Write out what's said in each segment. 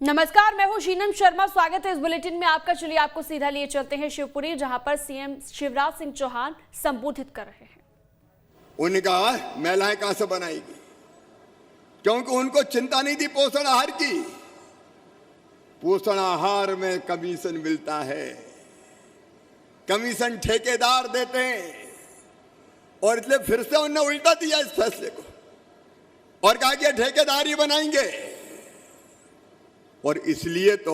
नमस्कार, मैं हूं शीनम शर्मा। स्वागत है इस बुलेटिन में आपका। चलिए आपको सीधा लिए चलते हैं शिवपुरी, जहां पर सीएम शिवराज सिंह चौहान संबोधित कर रहे हैं। उनका महिलाएं कहां से बनाएगी, क्योंकि उनको चिंता नहीं थी पोषण आहार की। पोषण आहार में कमीशन मिलता है, कमीशन ठेकेदार देते हैं, और इसलिए फिर से उन्होंने उल्टा दिया इस फैसले को और कहा कि ठेकेदार ही बनाएंगे। और इसलिए तो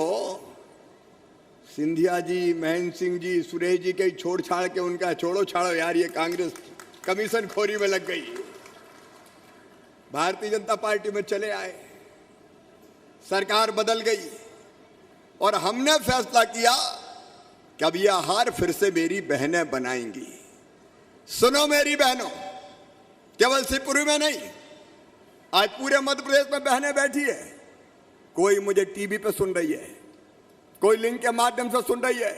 सिंधिया जी, महेंद्र सिंह जी, सुरेश जी के छोड़ छाड़ के उनका छोड़ो छाड़ो यार, ये कांग्रेस कमीशन खोरी में लग गई, भारतीय जनता पार्टी में चले आए, सरकार बदल गई और हमने फैसला किया कि अब यह आहार फिर से मेरी बहनें बनाएंगी। सुनो मेरी बहनों, केवल शिवपुरी में नहीं, आज पूरे मध्य प्रदेश में बहनें बैठी है। कोई मुझे टीवी पे सुन रही है, कोई लिंक के माध्यम से सुन रही है।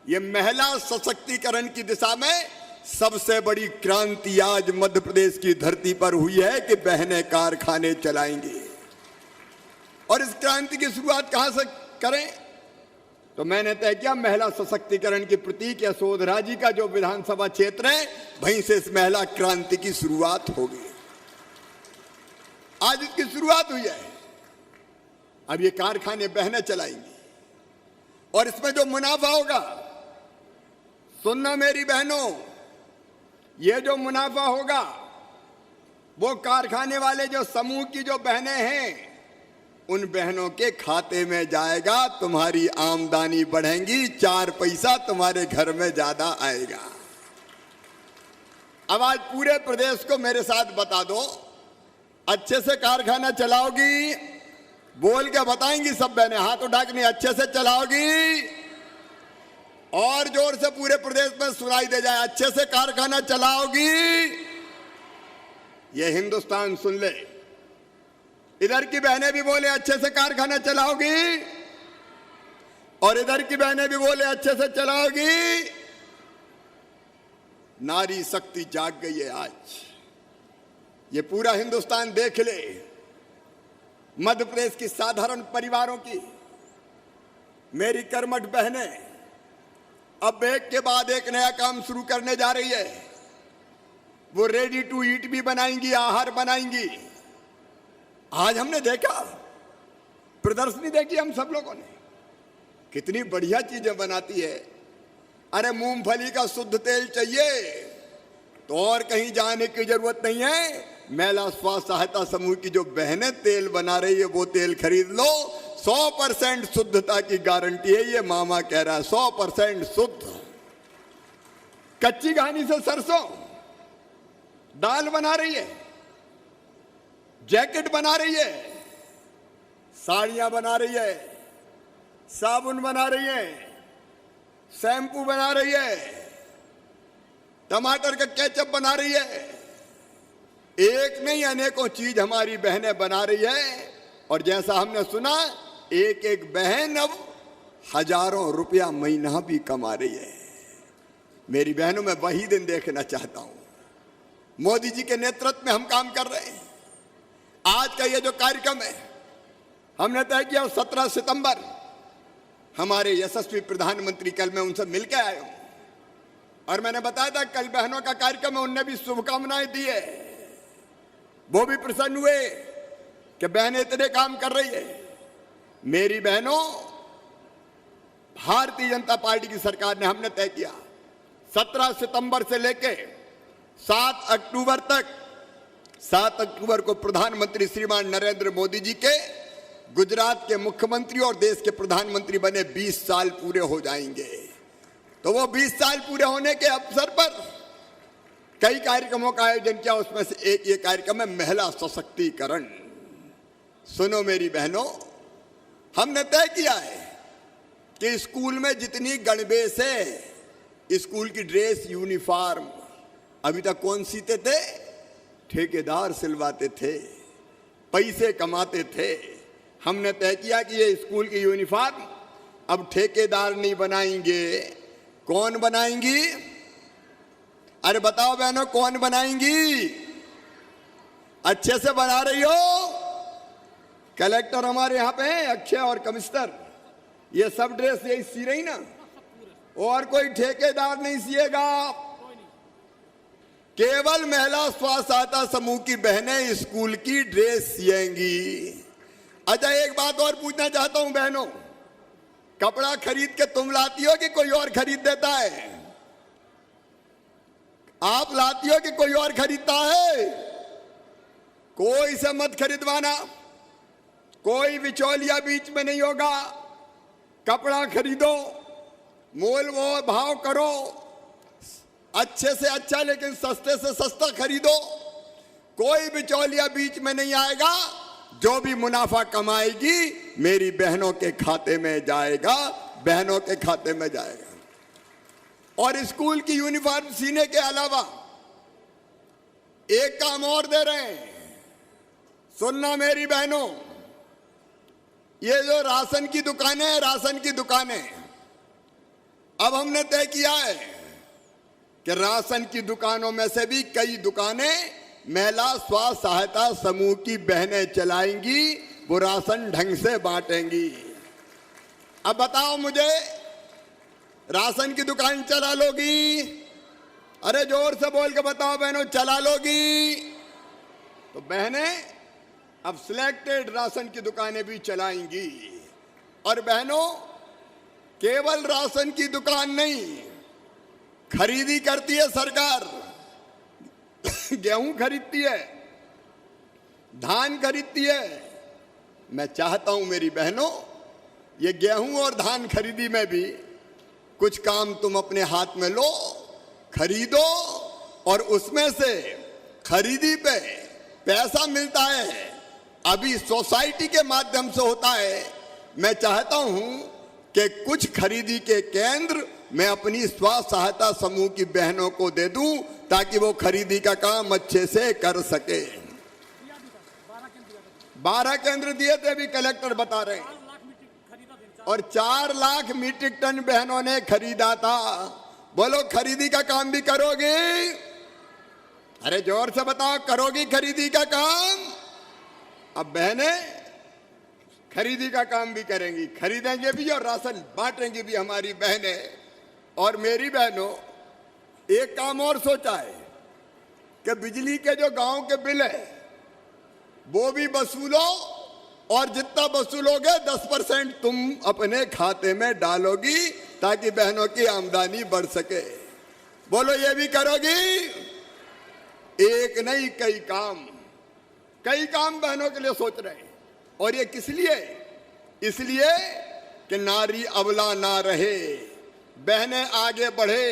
ये महिला सशक्तिकरण की दिशा में सबसे बड़ी क्रांति आज मध्य प्रदेश की धरती पर हुई है कि बहनें कारखाने चलाएंगी। और इस क्रांति की शुरुआत कहां से करें, तो मैंने तय किया महिला सशक्तिकरण की प्रतीक यशोधरा जी का जो विधानसभा क्षेत्र है, वहीं से इस महिला क्रांति की शुरुआत होगी। आज इसकी शुरुआत हुई है। अब ये कारखाने बहनें चलाएंगी और इसमें जो मुनाफा होगा, सुनना मेरी बहनों, ये जो मुनाफा होगा वो कारखाने वाले जो समूह की जो बहनें हैं उन बहनों के खाते में जाएगा। तुम्हारी आमदनी बढ़ेगी, 4 पैसा तुम्हारे घर में ज्यादा आएगा। अब आज पूरे प्रदेश को मेरे साथ बता दो, अच्छे से कारखाना चलाओगी? बोल के बताएंगी सब बहनें, हाथ उठा के नहीं, अच्छे से चलाओगी? और जोर से पूरे प्रदेश में सुनाई दे जाए, अच्छे से कारखाना चलाओगी? ये हिंदुस्तान सुन ले। इधर की बहनें भी बोले अच्छे से कारखाना चलाओगी, और इधर की बहनें भी बोले अच्छे से चलाओगी। नारी शक्ति जाग गई है आज, ये पूरा हिंदुस्तान देख ले। मध्य प्रदेश की साधारण परिवारों की मेरी कर्मठ बहनें अब एक के बाद एक नया काम शुरू करने जा रही है। वो रेडी टू ईट भी बनाएंगी, आहार बनाएंगी। आज हमने देखा, प्रदर्शनी देखी हम सब लोगों ने, कितनी बढ़िया चीजें बनाती है। अरे मूंगफली का शुद्ध तेल चाहिए तो और कहीं जाने की जरूरत नहीं है। महिला स्वास्थ्य सहायता समूह की जो बहनें तेल बना रही है वो तेल खरीद लो, 100% शुद्धता की गारंटी है। ये मामा कह रहा है 100% शुद्ध। कच्ची घानी से सरसों दाल बना रही है, जैकेट बना रही है, साड़ियां बना रही है, साबुन बना रही है, शैम्पू बना रही है, टमाटर का केचप बना रही है। एक नहीं अनेकों चीज हमारी बहनें बना रही है। और जैसा हमने सुना, एक एक बहन अब हजारों रुपया महीना भी कमा रही है। मेरी बहनों, मैं वही दिन देखना चाहता हूं। मोदी जी के नेतृत्व में हम काम कर रहे हैं। आज का ये जो कार्यक्रम है, हमने तय किया 17 सितंबर हमारे यशस्वी प्रधानमंत्री, कल मैं उनसे मिलकर आया हूं और मैंने बताया था कल बहनों का कार्यक्रम है, उनने भी शुभकामनाएं दी है। वो भी प्रसन्न हुए कि बहनें इतने काम कर रही है। मेरी बहनों, भारतीय जनता पार्टी की सरकार ने, हमने तय किया 17 सितंबर से लेके 7 अक्टूबर तक, 7 अक्टूबर को प्रधानमंत्री श्रीमान नरेंद्र मोदी जी के गुजरात के मुख्यमंत्री और देश के प्रधानमंत्री बने 20 साल पूरे हो जाएंगे। तो वो 20 साल पूरे होने के अवसर पर कई कार्यक्रमों का आयोजन किया। उसमें से एक ये कार्यक्रम है महिला सशक्तिकरण। सुनो मेरी बहनों, हमने तय किया है कि स्कूल में जितनी गणवेश है, स्कूल की ड्रेस, यूनिफॉर्म, अभी तक कौन सीते थे? ठेकेदार सिलवाते थे, पैसे कमाते थे। हमने तय किया कि ये स्कूल की यूनिफॉर्म अब ठेकेदार नहीं बनाएंगे। कौन बनाएंगी? अरे बताओ बहनों, कौन बनाएंगी? अच्छे से बना रही हो? कलेक्टर हमारे यहाँ पे हैं, अक्षय और कमिश्नर, ये सब ड्रेस यही सी रही ना, और कोई ठेकेदार नहीं सिएगा। केवल महिला स्व सहायता समूह की बहनें स्कूल की ड्रेस सिएंगी। अच्छा, एक बात और पूछना चाहता हूं बहनों, कपड़ा खरीद के तुम लाती हो कि कोई और खरीद देता है? आप लाती हो कि कोई और खरीदता है? कोई से मत खरीदवाना, कोई बिचौलिया बीच में नहीं होगा। कपड़ा खरीदो, मोल वो भाव करो, अच्छे से अच्छा लेकिन सस्ते से सस्ता खरीदो। कोई बिचौलिया बीच में नहीं आएगा। जो भी मुनाफा कमाएगी मेरी बहनों के खाते में जाएगा, बहनों के खाते में जाएगा। और स्कूल की यूनिफॉर्म सीने के अलावा एक काम और दे रहे हैं, सुनना मेरी बहनों, ये जो राशन की दुकानें हैं, राशन की दुकानें, अब हमने तय किया है कि राशन की दुकानों में से भी कई दुकानें महिला स्व सहायता समूह की बहनें चलाएंगी, वो राशन ढंग से बांटेंगी। अब बताओ मुझे, राशन की दुकान चला लोगी? अरे जोर से बोल के बताओ बहनों, चला लोगी? तो बहनें अब सिलेक्टेड राशन की दुकानें भी चलाएंगी। और बहनों, केवल राशन की दुकान नहीं, खरीदी करती है सरकार। गेहूं खरीदती है, धान खरीदती है। मैं चाहता हूं मेरी बहनों, ये गेहूं और धान खरीदी में भी कुछ काम तुम अपने हाथ में लो, खरीदो, और उसमें से खरीदी पे पैसा मिलता है, अभी सोसाइटी के माध्यम से होता है। मैं चाहता हूं कि कुछ खरीदी के केंद्र मैं अपनी स्व सहायता समूह की बहनों को दे दूं, ताकि वो खरीदी का काम अच्छे से कर सके। 12 केंद्र दिए थे, अभी कलेक्टर बता रहे हैं, और 4 लाख मीट्रिक टन बहनों ने खरीदा था। बोलो, खरीदी का काम भी करोगे? अरे जोर से बताओ, करोगी खरीदी का काम? अब बहनें खरीदी का काम भी करेंगी, खरीदेंगे भी और राशन बांटेंगी भी हमारी बहनें। और मेरी बहनों, एक काम और सोचा है कि बिजली के जो गांव के बिल है वो भी वसूलो, और जितना वसूलोगे 10% तुम अपने खाते में डालोगी, ताकि बहनों की आमदनी बढ़ सके। बोलो, ये भी करोगी? एक नहीं, कई काम बहनों के लिए सोच रहे हैं। और ये किस लिए? इसलिए कि नारी अबला ना रहे, बहनें आगे बढ़े,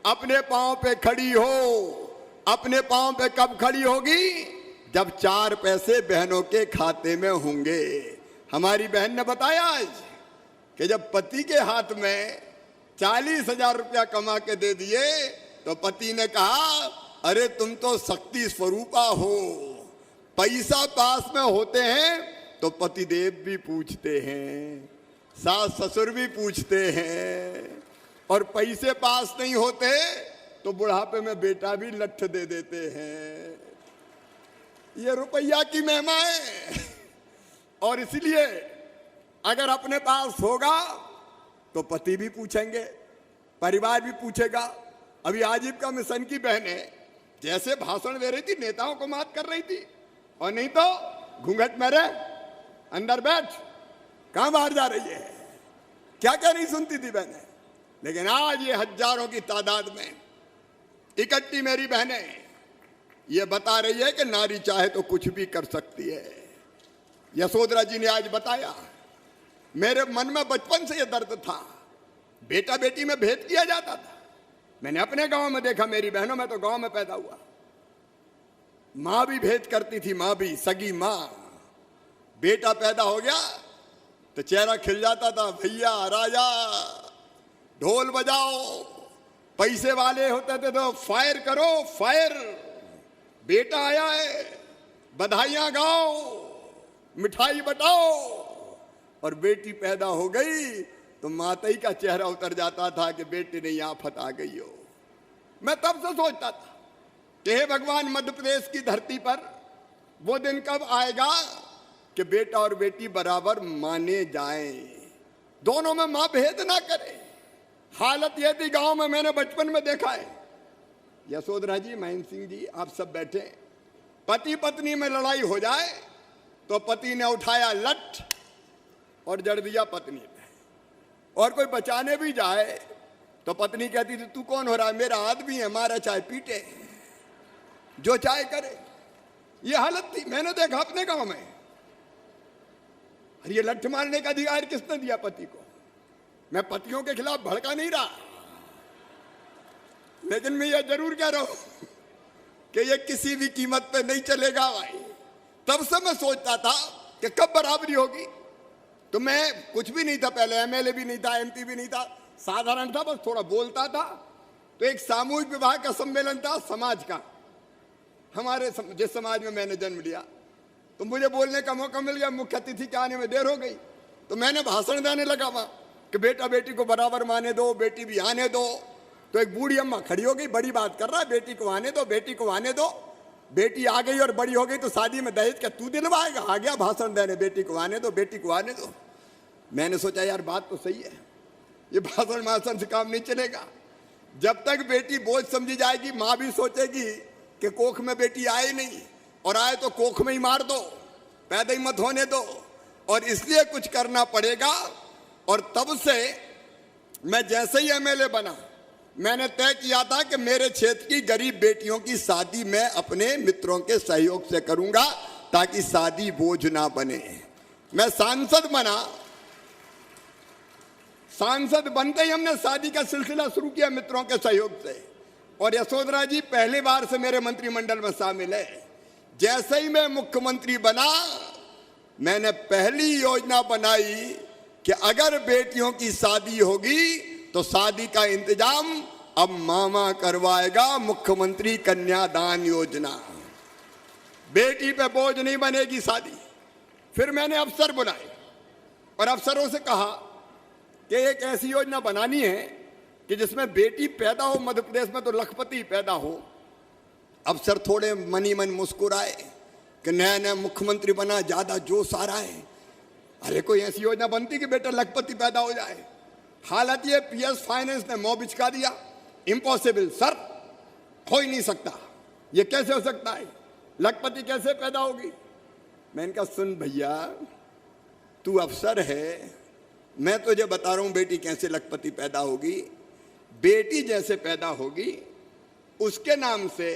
अपने पांव पे खड़ी हो। अपने पांव पे कब खड़ी होगी? जब 4 पैसे बहनों के खाते में होंगे। हमारी बहन ने बताया आज कि जब पति के हाथ में 40,000 रुपया कमा के दे दिए, तो पति ने कहा, अरे तुम तो शक्ति स्वरूपा हो। पैसा पास में होते हैं तो पतिदेव भी पूछते हैं, सास ससुर भी पूछते हैं, और पैसे पास नहीं होते तो बुढ़ापे में बेटा भी लठ दे देते हैं। ये रुपया की महिमा है। और इसलिए अगर अपने पास होगा तो पति भी पूछेंगे, परिवार भी पूछेगा। अभी आजीविका मिशन की बहनें जैसे भाषण दे रही थी, नेताओं को मात कर रही थी, और नहीं तो घूंघट में रह, अंदर बैठ, कहां बाहर जा रही है, क्या क्या नहीं सुनती थी बहनें। लेकिन आज ये हजारों की तादाद में इकट्ठी मेरी बहनें ये बता रही है कि नारी चाहे तो कुछ भी कर सकती है। यशोधरा जी ने आज बताया, मेरे मन में बचपन से ये दर्द था, बेटा बेटी में भेद किया जाता था। मैंने अपने गांव में देखा, मेरी बहनों में तो गांव में पैदा हुआ, मां भी भेद करती थी, मां भी, सगी मां। बेटा पैदा हो गया तो चेहरा खिल जाता था, भैया राजा, ढोल बजाओ, पैसे वाले होते थे तो फायर करो, फायर, बेटा आया है, बधाइयां गाओ, मिठाई बटाओ। और बेटी पैदा हो गई तो माताई का चेहरा उतर जाता था कि बेटे ने यहां फटा गई हो। मैं तब से सोचता था कि हे भगवान, मध्य प्रदेश की धरती पर वो दिन कब आएगा कि बेटा और बेटी बराबर माने जाएं, दोनों में मां भेद ना करे। हालत यह थी गांव में, मैंने बचपन में देखा है। यशोधरा जी, महेंद्र सिंह जी, आप सब बैठे, पति पत्नी में लड़ाई हो जाए तो पति ने उठाया लठ और जड़ दिया पत्नी पे, और कोई बचाने भी जाए तो पत्नी कहती थी तू कौन हो रहा है, मेरा आदमी है, मारा चाहे पीटे, जो चाहे करे। ये हालत थी, मैंने देखा अपने गांव में। और ये लठ मारने का अधिकार किसने दिया पति को? मैं पतियों के खिलाफ भड़का नहीं रहा, लेकिन मैं ये जरूर कह रहा हूं कि ये किसी भी कीमत पे नहीं चलेगा भाई। तब से मैं सोचता था कि कब बराबरी होगी। तो मैं कुछ भी नहीं था, पहले एमएलए भी नहीं था, एमपी भी नहीं था, साधारण था, बस थोड़ा बोलता था। तो एक सामूहिक विवाह का सम्मेलन था समाज का, हमारे जिस समाज में मैंने जन्म लिया, तो मुझे बोलने का मौका मिल गया। मुख्य अतिथि के आने में देर हो गई तो मैंने भाषण देने लगा वहां कि बेटा बेटी को बराबर माने दो, बेटी भी आने दो। तो एक बूढ़ी अम्मा खड़ी हो गई, बड़ी बात कर रहा है, बेटी को आने दो, बेटी को आने दो। बेटी आ गई और बड़ी हो गई तो शादी में दहेज क्या तू दिलवाएगा? आ गया भाषण देने, बेटी को आने दो, बेटी को आने दो। मैंने सोचा यार बात तो सही है, ये भाषण से काम नहीं चलेगा। जब तक बेटी बोझ समझी जाएगी, माँ भी सोचेगी कि कोख में बेटी आए नहीं, और आए तो कोख में ही मार दो, पैदा ही मत होने दो। और इसलिए कुछ करना पड़ेगा। और तब से मैं जैसे ही एमएलए बना, मैंने तय किया था कि मेरे क्षेत्र की गरीब बेटियों की शादी मैं अपने मित्रों के सहयोग से करूंगा, ताकि शादी बोझ ना बने। मैं सांसद बना, सांसद बनते ही हमने शादी का सिलसिला शुरू किया मित्रों के सहयोग से। और यशोधरा जी पहली बार से मेरे मंत्रिमंडल में शामिल है। जैसे ही मैं मुख्यमंत्री बना, मैंने पहली योजना बनाई कि अगर बेटियों की शादी होगी तो शादी का इंतजाम अब मामा करवाएगा, मुख्यमंत्री कन्यादान योजना। बेटी पे बोझ नहीं बनेगी शादी। फिर मैंने अफसर बुलाए और अफसरों से कहा कि एक ऐसी योजना बनानी है कि जिसमें बेटी पैदा हो, मध्य प्रदेश में तो लखपति पैदा हो। अफसर थोड़े मनी मन मुस्कुराए कि नया नया मुख्यमंत्री बना, ज्यादा जोश आ रहा है, अरे कोई ऐसी योजना बनती कि बेटा लखपति पैदा हो जाए। हालत ये पीएस फाइनेंस ने मुंह बिचका दिया, इम्पॉसिबल सर, हो ही नहीं सकता, ये कैसे हो सकता है, लखपति कैसे पैदा होगी। मैंने कहा सुन भैया, तू अफसर है, मैं तुझे बता रहा हूं बेटी कैसे लखपति पैदा होगी। बेटी जैसे पैदा होगी उसके नाम से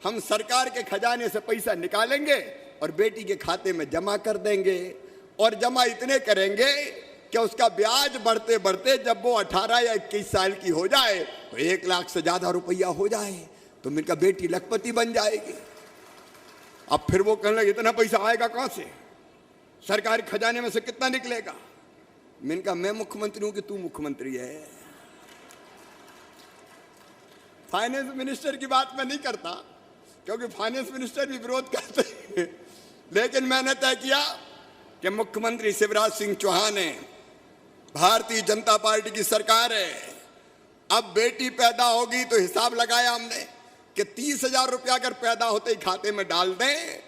हम सरकार के खजाने से पैसा निकालेंगे और बेटी के खाते में जमा कर देंगे, और जमा इतने करेंगे कि उसका ब्याज बढ़ते बढ़ते जब वो 18 या 21 साल की हो जाए तो 1 लाख से ज्यादा रुपया हो जाए, तो मेरे का बेटी लखपति बन जाएगी। अब फिर वो कहने लगे इतना पैसा आएगा कहां से, सरकारी खजाने में से कितना निकलेगा। मैंने कहा मैं मुख्यमंत्री हूं कि तू मुख्यमंत्री है। फाइनेंस मिनिस्टर की बात मैं नहीं करता क्योंकि फाइनेंस मिनिस्टर भी विरोध करते हैं, लेकिन मैंने तय किया कि मुख्यमंत्री शिवराज सिंह चौहान है, भारतीय जनता पार्टी की सरकार है। अब बेटी पैदा होगी तो हिसाब लगाया हमने कि 30,000 रुपया अगर पैदा होते ही खाते में डाल दें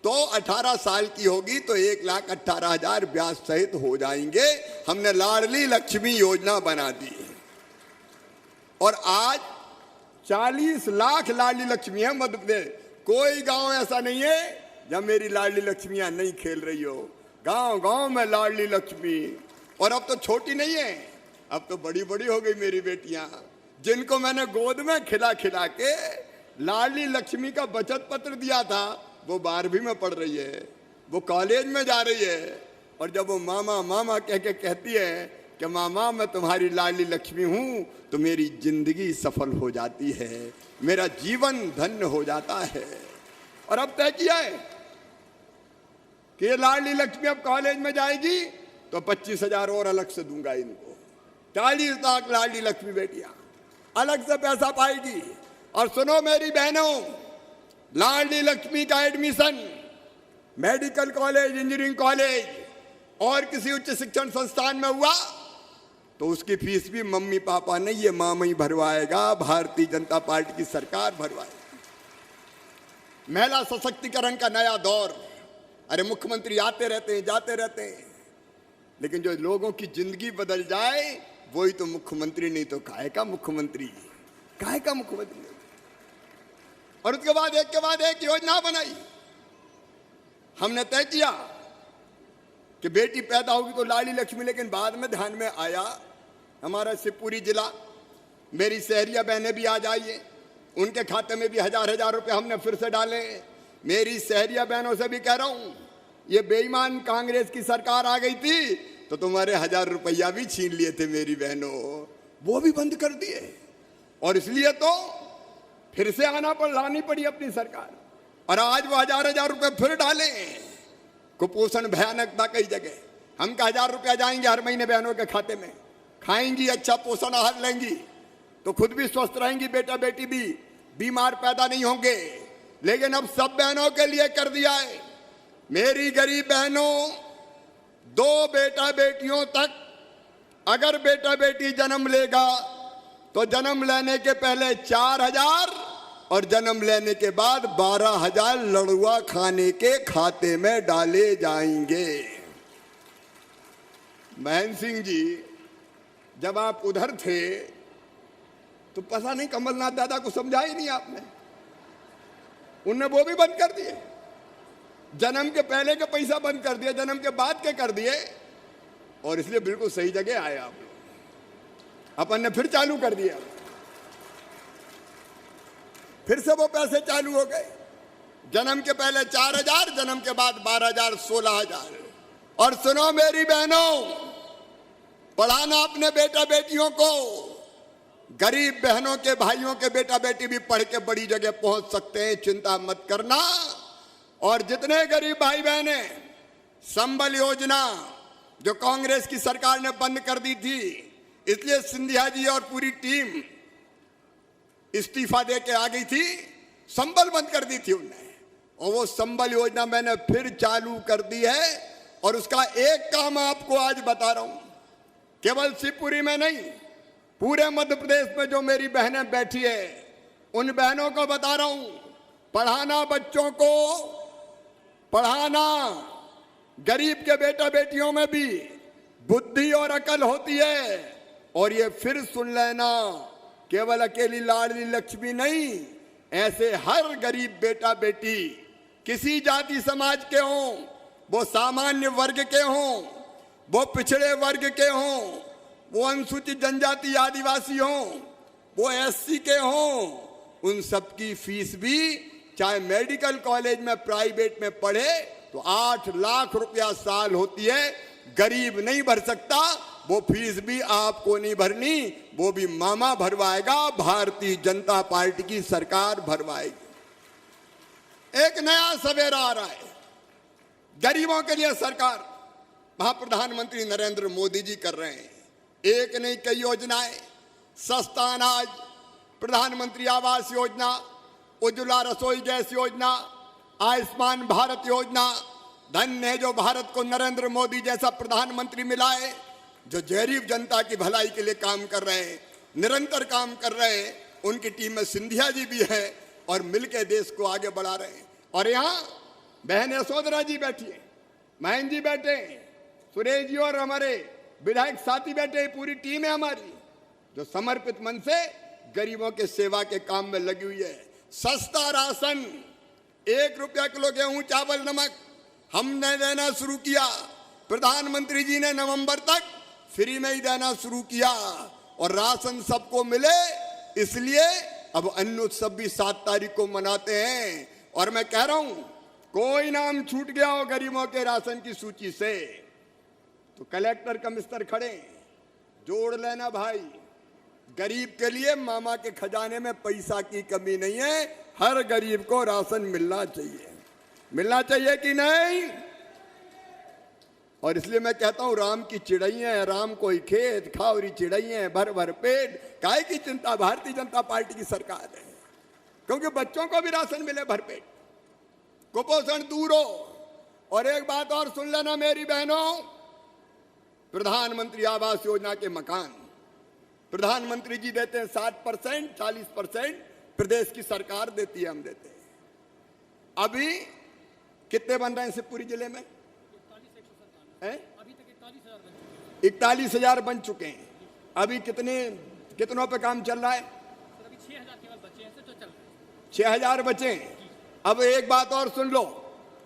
तो 18 साल की होगी तो 1,18,000 ब्याज सहित हो जाएंगे। हमने लाडली लक्ष्मी योजना बना दी और आज 40 लाख लाडली लक्ष्मी है मध्य प्रदेश। कोई गांव ऐसा नहीं है जब मेरी लाडली लक्ष्मियां नहीं खेल रही हो, गांव गांव में लाडली लक्ष्मी। और अब तो छोटी नहीं है, अब तो बड़ी बड़ी हो गई मेरी बेटियां, जिनको मैंने गोद में खिला खिला के लाडली लक्ष्मी का बचत पत्र दिया था, वो 12वीं में पढ़ रही है, वो कॉलेज में जा रही है। और जब वो मामा मामा कह के कहती है कि मामा मैं तुम्हारी लाडली लक्ष्मी हूं, तो मेरी जिंदगी सफल हो जाती है, मेरा जीवन धन्य हो जाता है। और अब तय किया है कि ये लाडली लक्ष्मी अब कॉलेज में जाएगी तो 25,000 और अलग से दूंगा इनको। 40 लाख लाडली लक्ष्मी बेटियां अलग से पैसा पाएगी। और सुनो मेरी बहनों, लाडली लक्ष्मी का admission medical college, engineering college और किसी उच्च शिक्षण संस्थान में हुआ तो उसकी फीस भी मम्मी पापा नहीं, ये मामा ही भरवाएगा, भारतीय जनता पार्टी की सरकार भरवाएगी। महिला सशक्तिकरण का नया दौर, अरे मुख्यमंत्री आते रहते हैं, जाते रहते हैं, लेकिन जो लोगों की जिंदगी बदल जाए वही तो मुख्यमंत्री, नहीं तो काहे का मुख्यमंत्री, काहे का मुख्यमंत्री। और उसके बाद एक के बाद एक योजना बनाई। हमने तय किया कि बेटी पैदा होगी तो लाड़ी लक्ष्मी, लेकिन बाद में ध्यान में आया हमारा शिवपुरी जिला, मेरी शहरिया बहनें भी आ जाइए, उनके खाते में भी हजार हजार रुपए हमने फिर से डाले। मेरी शहरिया बहनों से भी कह रहा हूं, ये बेईमान कांग्रेस की सरकार आ गई थी तो तुम्हारे 1000 रुपया भी छीन लिए थे मेरी बहनों, वो भी बंद कर दिए। और इसलिए तो फिर से लानी पड़ी अपनी सरकार, और आज वो हजार हजार रुपए फिर डाले। कुपोषण भयानक था कई जगह, हम का 1000 रुपया जाएंगे हर महीने बहनों के खाते में, खाएंगी, अच्छा पोषण आहार लेंगी तो खुद भी स्वस्थ रहेंगी, बेटा बेटी भी बीमार पैदा नहीं होंगे। लेकिन अब सब बहनों के लिए कर दिया है। मेरी गरीब बहनों, 2 बेटा बेटियों तक अगर बेटा बेटी जन्म लेगा तो जन्म लेने के पहले 4000 और जन्म लेने के बाद 12000 लड़ुआ खाने के खाते में डाले जाएंगे। महेंद्र सिंह जी, जब आप उधर थे तो पता नहीं कमलनाथ दादा को समझा ही नहीं आपने, उनने वो भी बंद कर दिए। जन्म के पहले के पैसा बंद कर दिए, जन्म के बाद के कर दिए, और इसलिए बिल्कुल सही जगह आए आप लोग। अपन ने फिर चालू कर दिया, फिर से वो पैसे चालू हो गए। जन्म के पहले 4000, जन्म के बाद 12000, 16000। और सुनो मेरी बहनों, पढ़ाना अपने बेटा बेटियों को। गरीब बहनों के भाइयों के बेटा बेटी भी पढ़ के बड़ी जगह पहुंच सकते हैं, चिंता मत करना। और जितने गरीब भाई बहने, संबल योजना जो कांग्रेस की सरकार ने बंद कर दी थी, इसलिए सिंधिया जी और पूरी टीम इस्तीफा दे के आ गई थी, संबल बंद कर दी थी उन्होंने, और वो संबल योजना मैंने फिर चालू कर दी है। और उसका एक काम आपको आज बता रहा हूं, केवल शिवपुरी में नहीं, पूरे मध्य प्रदेश में जो मेरी बहनें बैठी है, उन बहनों को बता रहा हूं, पढ़ाना, बच्चों को पढ़ाना। गरीब के बेटा बेटियों में भी बुद्धि और अकल होती है। और ये फिर सुन लेना, केवल अकेली लाडली लक्ष्मी नहीं, ऐसे हर गरीब बेटा बेटी, किसी जाति समाज के हों, वो सामान्य वर्ग के हों, वो पिछड़े वर्ग के हों, वो अनुसूचित जनजाति आदिवासी हों, वो एससी के हों, उन सबकी फीस भी, चाहे मेडिकल कॉलेज में प्राइवेट में पढ़े तो 8 लाख रुपया साल होती है। गरीब नहीं भर सकता, वो फीस भी आपको नहीं भरनी, वो भी मामा भरवाएगा, भारतीय जनता पार्टी की सरकार भरवाएगी। एक नया सवेरा आ रहा है, गरीबों के लिए सरकार, वहां प्रधानमंत्री नरेंद्र मोदी जी कर रहे हैं। एक नहीं कई योजनाएं, सस्ता अनाज, प्रधानमंत्री आवास योजना, उज्ज्वला रसोई गैस योजना, आयुष्मान भारत योजना। धन्य है जो भारत को नरेंद्र मोदी जैसा प्रधानमंत्री मिला है, जो गरीब जनता की भलाई के लिए काम कर रहे हैं, निरंतर काम कर रहे हैं। उनकी टीम में सिंधिया जी भी है और मिलकर देश को आगे बढ़ा रहे हैं। और यहाँ बहन यशोधरा जी बैठी है, महेंद्र जी बैठे, सुरेश जी और हमारे विधायक साथी बैठे, पूरी टीम है हमारी जो समर्पित मन से गरीबों के सेवा के काम में लगी हुई है। सस्ता राशन, 1 रुपया किलो गेहूं, चावल, नमक हमने देना शुरू किया। प्रधानमंत्री जी ने नवंबर तक फ्री में ही देना शुरू किया, और राशन सबको मिले, इसलिए अब अन्न उत्सव भी 7 तारीख को मनाते हैं। और मैं कह रहा हूं, कोई नाम छूट गया हो गरीबों के राशन की सूची से तो कलेक्टर कमिश्नर खड़े, जोड़ लेना भाई। गरीब के लिए मामा के खजाने में पैसा की कमी नहीं है, हर गरीब को राशन मिलना चाहिए, मिलना चाहिए कि नहीं। और इसलिए मैं कहता हूं, राम की चिड़ैया है, राम कोई खेत खाओरी चिड़ैया है, भर भर पेट, काहे की चिंता, भारतीय जनता पार्टी की सरकार है। क्योंकि बच्चों को भी राशन मिले भरपेट, कुपोषण दूर हो। और एक बात और सुन लेना मेरी बहनों, प्रधानमंत्री आवास योजना के मकान प्रधानमंत्री जी देते हैं 60%, 40% प्रदेश की सरकार देती है, हम देते हैं। अभी कितने बन रहे हैं शिवपुरी जिले में? 41,000 बन चुके हैं। अभी कितनों पे काम चल रहा है? 6,000 बचे हैं। अब एक बात और सुन लो,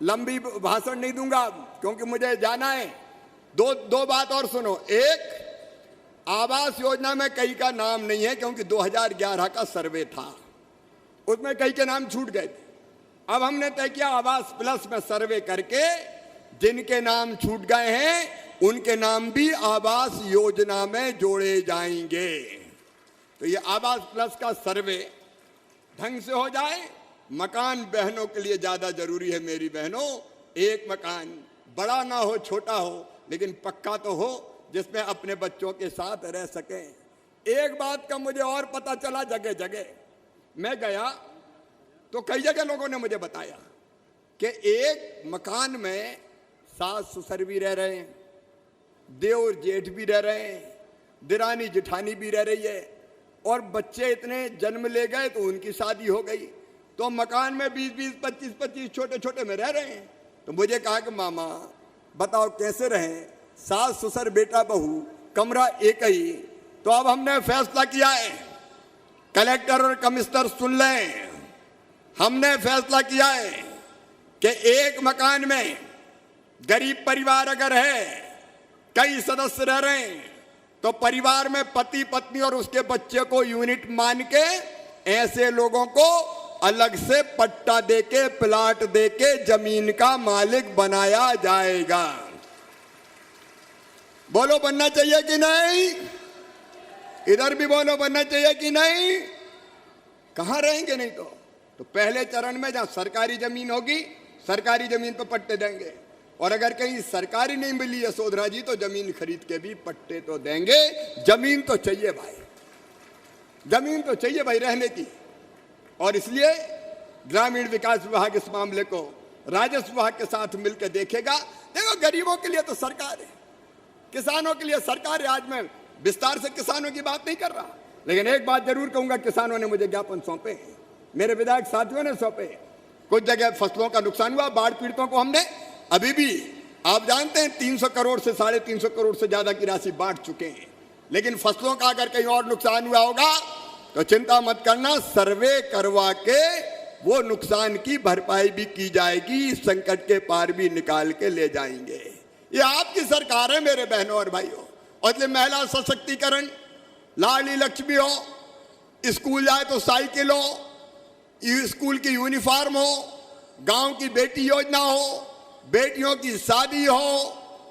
लंबी भाषण नहीं दूंगा क्योंकि मुझे जाना है। दो बात और सुनो। एक, आवास योजना में कई का नाम नहीं है क्योंकि 2011 का सर्वे था, उसमें कई के नाम छूट गए थे। अब हमने तय किया आवास प्लस में सर्वे करके जिनके नाम छूट गए हैं उनके नाम भी आवास योजना में जोड़े जाएंगे। तो ये आवास प्लस का सर्वे ढंग से हो जाए। मकान बहनों के लिए ज्यादा जरूरी है मेरी बहनों। एक मकान बड़ा ना हो छोटा हो लेकिन पक्का तो हो जिसमें अपने बच्चों के साथ रह सकें। एक बात का मुझे और पता चला, जगह जगह मैं गया तो कई जगह लोगों ने मुझे बताया कि एक मकान में सास ससुर भी रह रहे हैं, देवर जेठ भी रह रहे हैं, दिरानी जिठानी भी रह रही है और बच्चे इतने जन्म ले गए तो उनकी शादी हो गई, तो मकान में 20-20, 25-25 छोटे छोटे में रह रहे हैं। तो मुझे कहा कि मामा बताओ कैसे रहें, सास ससुर बेटा बहू कमरा एक ही। तो अब हमने फैसला किया है, कलेक्टर और कमिश्नर सुन लें, हमने फैसला किया है कि एक मकान में गरीब परिवार अगर है, कई सदस्य रह रहे हैं, तो परिवार में पति पत्नी और उसके बच्चे को यूनिट मान के ऐसे लोगों को अलग से पट्टा देके प्लाट देके जमीन का मालिक बनाया जाएगा। बोलो बनना चाहिए कि नहीं? इधर भी बोलो बनना चाहिए कि नहीं? कहां रहेंगे नहीं तो पहले चरण में जहां सरकारी जमीन होगी सरकारी जमीन पर पट्टे देंगे, और अगर कहीं सरकारी नहीं मिली यशोधरा जी तो जमीन खरीद के भी पट्टे तो देंगे। जमीन तो चाहिए भाई, जमीन तो चाहिए भाई रहने की। और इसलिए ग्रामीण विकास विभाग इस मामले को राजस्व विभाग के साथ मिलकर देखेगा। देखो गरीबों के लिए तो सरकार है, किसानों के लिए सरकार है। आज मैं विस्तार से किसानों की बात नहीं कर रहा, लेकिन एक बात जरूर कहूंगा, किसानों ने मुझे ज्ञापन सौंपे हैं, मेरे विधायक साथियों ने सौंपे। कुछ जगह फसलों का नुकसान हुआ, बाढ़ पीड़ितों को हमने अभी भी आप जानते हैं 300 करोड़ से 350 करोड़ से ज्यादा की राशि बांट चुके हैं। लेकिन फसलों का अगर कहीं और नुकसान हुआ होगा तो चिंता मत करना, सर्वे करवा के वो नुकसान की भरपाई भी की जाएगी, संकट के पार भी निकाल के ले जाएंगे। ये आपकी सरकार है मेरे बहनों और भाइयों। और इसलिए महिला सशक्तिकरण, लाडली लक्ष्मी हो, स्कूल जाए तो साइकिल हो, स्कूल की यूनिफॉर्म हो, गांव की बेटी योजना हो, बेटियों की शादी हो।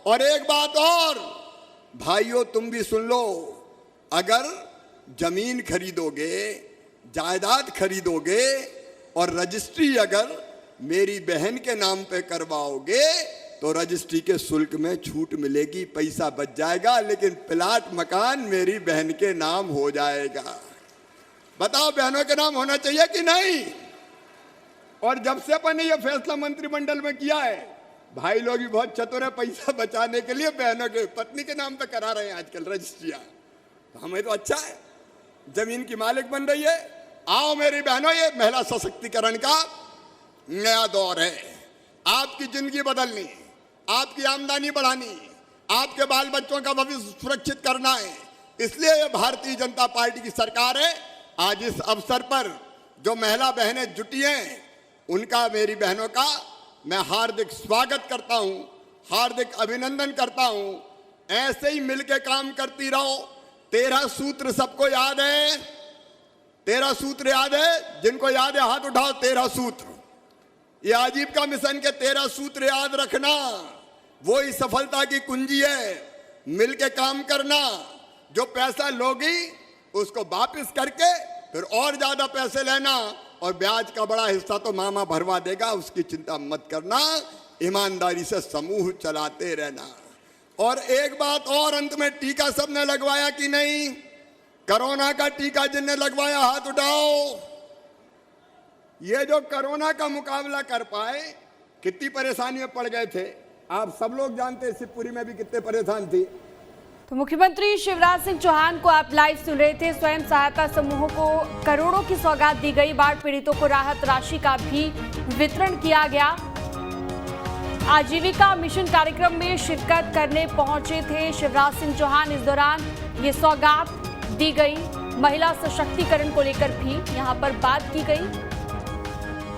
और एक बात और भाइयों तुम भी सुन लो, अगर जमीन खरीदोगे, जायदाद खरीदोगे और रजिस्ट्री अगर मेरी बहन के नाम पे करवाओगे तो रजिस्ट्री के शुल्क में छूट मिलेगी, पैसा बच जाएगा, लेकिन प्लाट मकान मेरी बहन के नाम हो जाएगा। बताओ बहनों के नाम होना चाहिए कि नहीं? और जब से अपन ने यह फैसला मंत्रिमंडल में किया है, भाई लोग भी बहुत चतुर है, पैसा बचाने के लिए बहनों के पत्नी के नाम पे करा रहे हैं आजकल रजिस्ट्रियां। तो हमें तो अच्छा है, जमीन की मालिक बन रही है। आओ मेरी बहनों, ये महिला सशक्तिकरण का नया दौर है। आपकी जिंदगी बदलनी, आपकी आमदनी बढ़ानी, आपके बाल बच्चों का भविष्य सुरक्षित करना है। इसलिए ये भारतीय जनता पार्टी की सरकार है। आज इस अवसर पर जो महिला बहनें जुटी हैं उनका, मेरी बहनों का मैं हार्दिक स्वागत करता हूं, हार्दिक अभिनंदन करता हूं। ऐसे ही मिलके काम करती रहो। 13 सूत्र सबको याद है? 13 सूत्र याद है? जिनको याद है हाथ उठाओ। 13 सूत्र, ये आजीविका मिशन के 13 सूत्र याद रखना, वो ही सफलता की कुंजी है। मिलके काम करना, जो पैसा लोगी उसको वापस करके फिर और ज्यादा पैसे लेना, और ब्याज का बड़ा हिस्सा तो मामा भरवा देगा, उसकी चिंता मत करना। ईमानदारी से समूह चलाते रहना। और एक बात और अंत में, टीका सबने लगवाया कि नहीं? कोरोना का टीका जिनने लगवाया हाथ उठाओ। ये जो कोरोना का मुकाबला कर पाए, कितनी परेशानी में पड़ गए थे आप सब लोग जानते हैं। शिवपुरी में भी कितने परेशान थी। तो मुख्यमंत्री शिवराज सिंह चौहान को आप लाइव सुन रहे थे। स्वयं सहायता समूहों को करोड़ों की सौगात दी गई। बाढ़ पीड़ितों को राहत राशि का भी वितरण किया गया। आजीविका मिशन कार्यक्रम में शिरकत करने पहुंचे थे शिवराज सिंह चौहान। इस दौरान ये सौगात दी गई। महिला सशक्तिकरण को लेकर भी यहां पर बात की गई।